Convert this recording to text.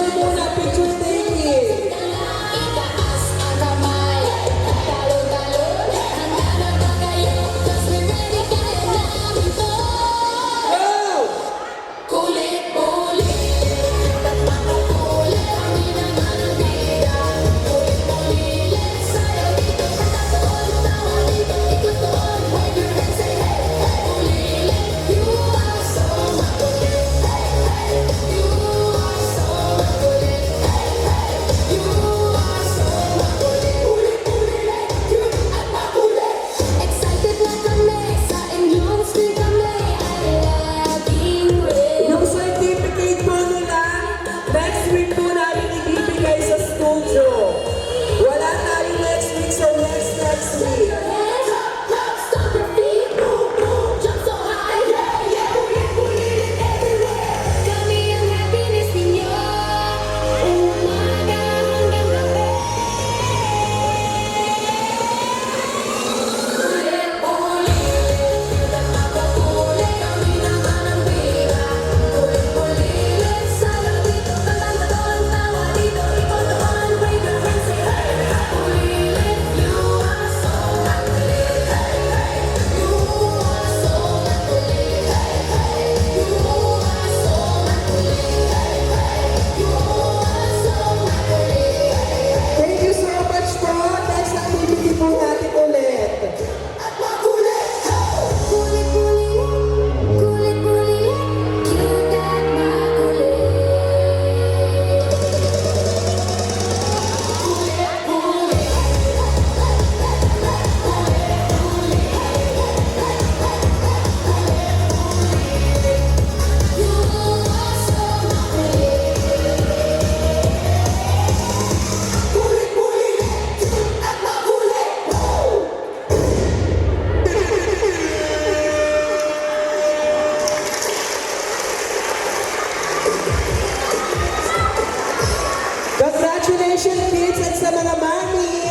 picture muna, picture taking. Itaas ang kamay, talon-talon, handa na ba kayo? 'Cause we're ready, kaya namin to. Go! Kulit-kulit, at makukulit, kami naman ang bida. Kulit-kulit, sayaw dito, kanta doon, tawa dito, ikot doon. Wave your hands, say hey, hey. Kulilit, you are so makulit. Hey, hey, you are so makulit. Hey, hey, you are so makulit. Kulit-kulit, cute at makulit. Excited na kami, sa inyong screen kami. I love you, Yung certificate mo nila, next week po namin ibibigay sa studio. Wala tayo next week, so next week. hands up, stomp your feet, boom, boom, jump so high, yeah, yeah. Kulit-kulit everywhere. Kami ang happiness ninyo, umaga hanggang gabi. Kulit-kulit, at makukulit, kami naman ang bida. Kulit-kulit, sayaw dito, kanta doon, tawa dito, ikot doon, wave your hands, say hey. Kulilit, you are so makulit. Hey, hey, you are so makulit. Hey, hey, you are so makulit. Hey, hey, you are so makulit. Thank you so much po. Next activity po natin ulit. At makulit, kulit-kulit, kulit-kulit, cute at makulit. You are so makulit. Kulit-kulit, cute at makulit. Congratulations kids at sa mga mami.